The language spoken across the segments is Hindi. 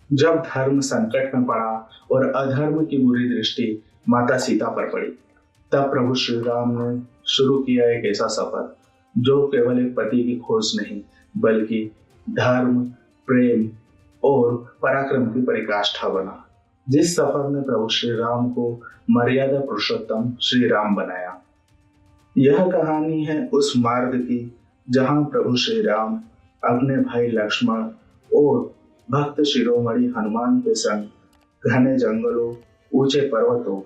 जब धर्म संकट में पड़ा और अधर्म की बुरी दृष्टि माता सीता पर पड़ी, तब प्रभु श्री राम ने शुरू किया एक ऐसा सफर जो केवल एक पति की खोज नहीं, बल्कि धर्म, प्रेम और पराक्रम की पराकाष्ठा बना। जिस सफर ने प्रभु श्री राम को मर्यादा पुरुषोत्तम श्री राम बनाया। यह कहानी है उस मार्ग की जहां प्रभु श्री राम अपने भाई लक्ष्मण और भक्त शिरोमणि हनुमान के संग घने जंगलों, ऊंचे पर्वतों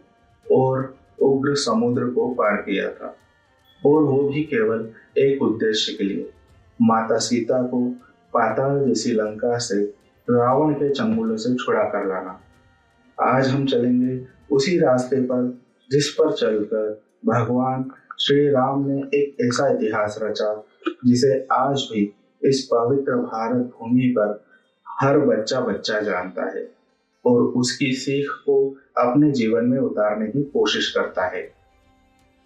और उग्र समुद्र को पार किया था, और वो भी केवल एक उद्देश्य के लिए, माता सीता को पाताल जैसी लंका से रावण के चंगुलों से छुड़ा कर लाना। आज हम चलेंगे उसी रास्ते पर जिस पर चलकर भगवान श्री राम ने एक ऐसा इतिहास रचा जिसे आज भी इस पवित्र भारत भूमि पर हर बच्चा बच्चा जानता है और उसकी सीख को अपने जीवन में उतारने की कोशिश करता है।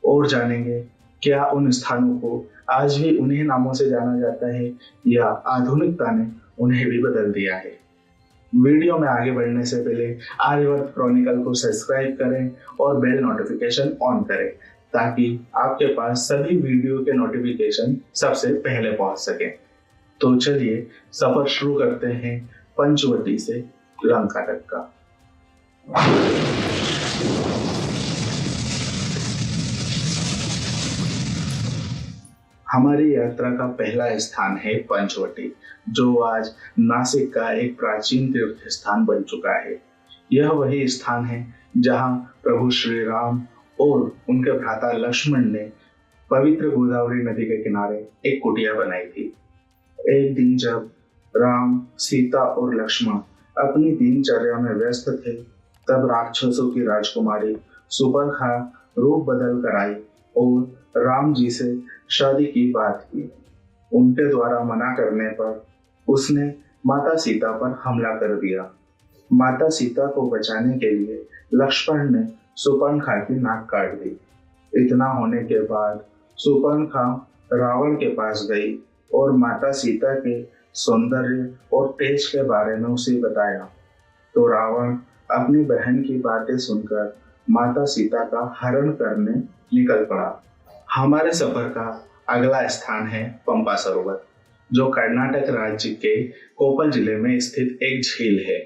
और जानेंगे क्या उन स्थानों को आज भी उन्हीं नामों से जाना जाता है या आधुनिकता ने उन्हें भी बदल दिया है। वीडियो में आगे बढ़ने से पहले आर्यवर्त क्रॉनिकल को सब्सक्राइब करें और बेल नोटिफिकेशन ऑन करें ताकि आपके पास सभी वीडियो के नोटिफिकेशन सबसे पहले पहुंच सके। तो चलिए सफर शुरू करते हैं पंचवटी से लंका तक का। हमारी यात्रा का पहला स्थान है पंचवटी, जो आज नासिक का एक प्राचीन तीर्थ स्थान बन चुका है। यह वही स्थान है जहां प्रभु श्री राम और उनके भ्राता लक्ष्मण ने पवित्र गोदावरी नदी के किनारे एक कुटिया बनाई थी। एक दिन जब राम, सीता और लक्ष्मण अपनी दिनचर्या में व्यस्त थे, तब राक्षसों की राजकुमारी सुपर्णखा रूप बदल कर आई और राम जी से शादी की बात की। उनके द्वारा मना करने पर उसने माता सीता पर हमला कर दिया। माता सीता को बचाने के लिए लक्ष्मण ने सुपर्णखा की नाक काट दी। इतना होने के बाद सुपर्णखा रावण के पास गई और माता सीता के सौंदर्य और तेज के बारे में उसे बताया। तो रावण अपनी बहन की बातें सुनकर माता सीता का हरण करने निकल पड़ा। हमारे सफर का अगला स्थान है पंपा सरोवर, जो कर्नाटक राज्य के कोप्पल जिले में स्थित एक झील है।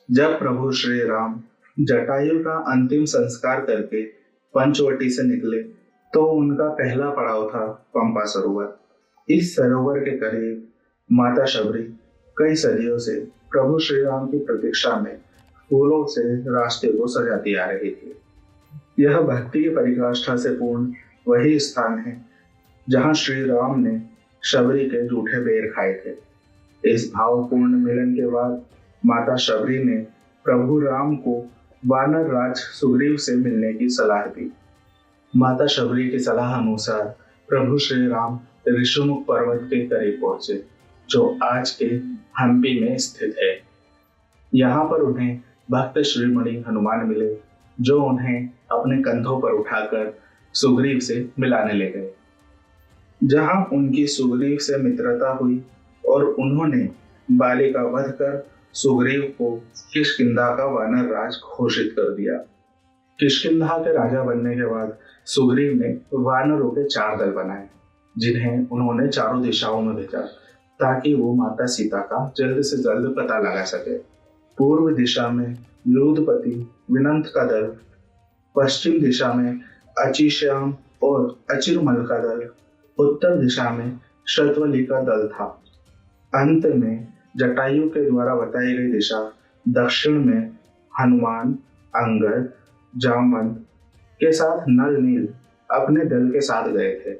जब प्रभु श्री राम जटायु का अंतिम संस्कार करके पंचवटी से निकले, तो उनका पहला पड़ाव था पंपा सरोवर। इस सरोवर के करीब माता शबरी कई सदियों से प्रभु श्री राम की प्रतीक्षा में फूलों से रास्ते को सजाती आ रही थी। यह भक्ति की परिकाष्ठा से पूर्ण वही स्थान है जहां श्री राम ने शबरी के जूठे बेर खाए थे। इस भावपूर्ण मिलन के बाद माता शबरी ने प्रभु राम को वानर राज सुग्रीव से मिलने की सलाह दी। माता शबरी की सलाह अनुसार प्रभु श्री राम ऋषिमुख पर्वत के करीब पहुंचे, जो आज के हम्पी में स्थित है। यहाँ पर उन्हें भक्त श्रीमणि हनुमान मिले, जो उन्हें अपने कंधों पर उठाकर सुग्रीव से मिलाने ले गए। जहां उनकी सुग्रीव से मित्रता हुई और उन्होंने बाली का वध कर सुग्रीव को किष्किंधा का वानर राज घोषित कर दिया। किष्किंधा के राजा बनने के बाद सुग्रीव ने वानरों के 4 दल बनाए, जिन्हें उन्होंने चारों दिशाओं में भेजा ताकि वो माता सीता का जल्द से जल्द पता लगा सके। पूर्व दिशा में लूदपति विनंत का दल, पश्चिम दिशा में अचिश्याम और अचिरमल का दल, उत्तर दिशा में शतवली का दल था। अंत में जटायु के द्वारा बताई गई दिशा दक्षिण में हनुमान, अंगद, जामवंत के साथ नल नील अपने दल के साथ गए थे।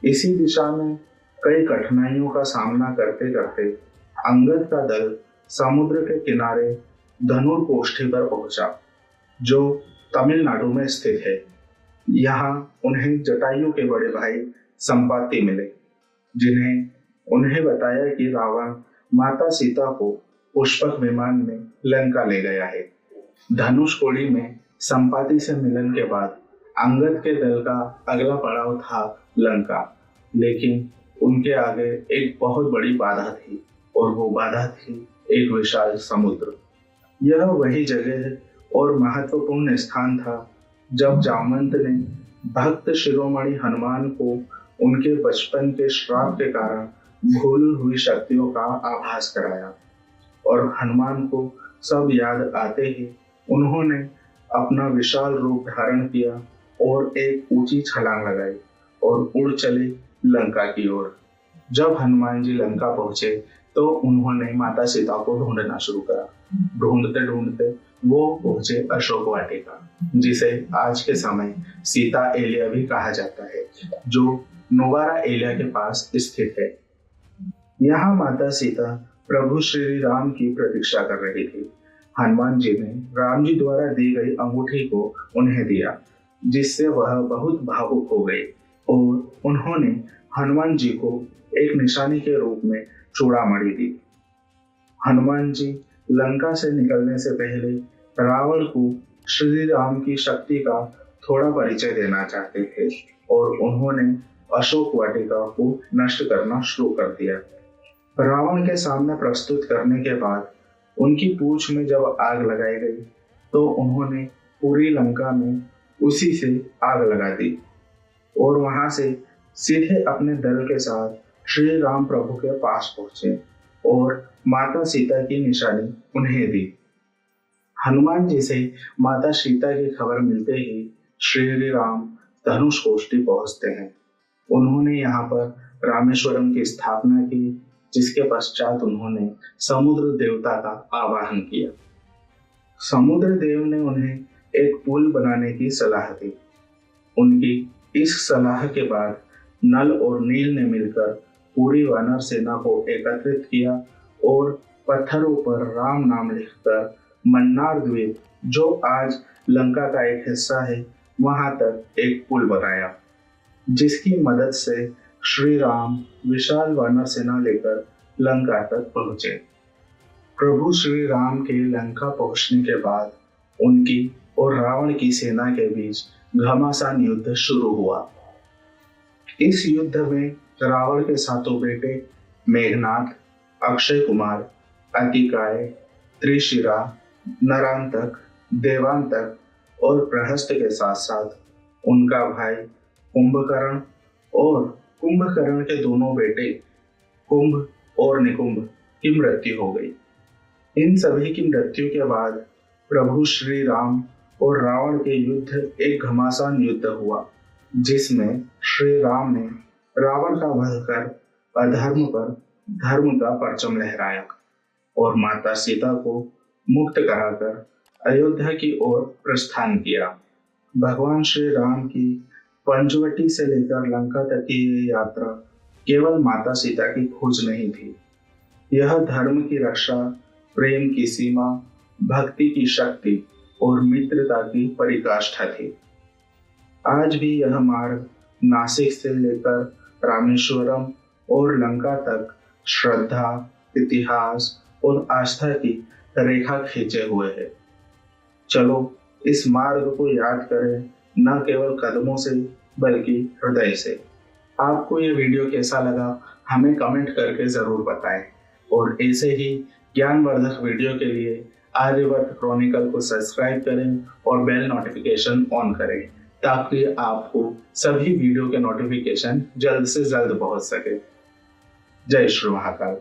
इसी दिशा में कई कठिनाइयों का सामना करते करते अंगद का दल समुद्र के किनारे धनुर्कोष्ठी पर पहुंचा, जो तमिलनाडु में स्थित है। यहाँ उन्हें जटायु के बड़े भाई संपाति मिले, जिन्हें उन्हें बताया कि रावण माता सीता को पुष्पक विमान में लंका ले गया है। धनुषकोडी में संपाति से मिलन के बाद अंगद के दल का अगला पड़ाव था लंका, लेकिन उनके आगे एक बहुत बड़ी बाधा थी, और वो बाधा थी एक विशाल समुद्र। यह वही जगह और महत्वपूर्ण स्थान था जब जामवंत ने भक्त शिरोमणि हनुमान को उनके बचपन के श्राप के कारण भूली हुई शक्तियों का आभास कराया। और हनुमान को सब याद आते ही उन्होंने अपना विशाल रूप धारण किया और एक ऊंची छलांग लगाई और उड़ चले लंका की ओर। जब हनुमान जी लंका पहुंचे तो उन्होंने माता सीता को ढूंढना शुरू करा। ढूंढते ढूंढते वो पहुंचे अशोक वाटिका, जिसे आज के समय सीता एलिया भी कहा जाता है, जो नोवारा एलिया के पास स्थित है। यहाँ माता सीता प्रभु श्री राम की प्रतीक्षा कर रही थी। हनुमान जी ने राम जी द्वारा दी गई अंगूठी को उन्हें दिया, जिससे वह बहुत भावुक हो गए और उन्होंने हनुमान जी को एक निशानी के रूप में चूड़ामणि दी। हनुमान जी लंका से निकलने से पहले रावण को श्री राम की शक्ति का थोड़ा परिचय देना चाहते थे और उन्होंने अशोक वाटिका को नष्ट करना शुरू कर दिया। रावण के सामने प्रस्तुत करने के बाद उनकी पूंछ में जब आग लगाई गई तो उन्होंने पूरी लंका में उसी से आग लगा दी और वहां से सीधे अपने दल के साथ श्री राम प्रभु के पास पहुंचे और माता सीता की निशानी उन्हें दी। हनुमान जी से माता सीता की खबर मिलते ही श्री राम धनुष कोष्ठी पहुंचते हैं। उन्होंने यहाँ पर रामेश्वरम की स्थापना की, जिसके पश्चात उन्होंने समुद्र देवता का आवाहन किया। समुद्र देव ने उन्हें एक पुल बनाने की सलाह दी। उनकी इस सलाह के बाद नल और नील ने मिलकर पूरी वानर सेना को एकत्रित किया और पत्थरों पर राम नाम लिखकर मन्नार द्वीप, जो आज लंका का एक हिस्सा है, वहां तक एक पुल बनाया, जिसकी मदद से श्री राम विशाल वानर सेना लेकर लंका तक पहुंचे। प्रभु श्री राम के लंका पहुंचने के बाद उनकी और रावण की सेना के बीच घमासान युद्ध शुरू हुआ। इस युद्ध में रावण के सातों बेटे मेघनाथ, अक्षय कुमार, अतिकाय, त्रिशिरा, नरांतक, देवांतक और प्रहस्त के साथ साथ उनका भाई कुंभकर्ण और कुंभकर्ण के दोनों बेटे कुंभ और निकुंभ की मृत्यु हो गई। इन सभी की मृत्यु के बाद प्रभु श्री राम और रावण के युद्ध एक घमासान युद्ध हुआ, जिसमें श्री राम ने रावण का वध कर अधर्म पर धर्म का परचम लहराया और माता सीता को मुक्त कराकर अयोध्या की ओर प्रस्थान किया। भगवान श्री राम की पंचवटी से लेकर लंका तक की ये यात्रा केवल माता सीता की खोज नहीं थी। यह धर्म की रक्षा, प्रेम की सीमा, भक्ति की शक्ति और मित्रता की पराकाष्ठा थी। आज भी यह मार्ग नासिक से लेकर रामेश्वरम और लंका तक श्रद्धा, इतिहास और आस्था की रेखा खींचे हुए है। चलो इस मार्ग को याद करें, न केवल कदमों से बल्कि हृदय से। आपको ये वीडियो कैसा लगा हमें कमेंट करके जरूर बताएं और ऐसे ही ज्ञानवर्धक वीडियो के लिए आर्यवर्त क्रॉनिकल को सब्सक्राइब करें और बेल नोटिफिकेशन ऑन करें, ताकि आपको सभी वीडियो के नोटिफिकेशन जल्द से जल्द पहुंच सके। जय श्री महाकाल।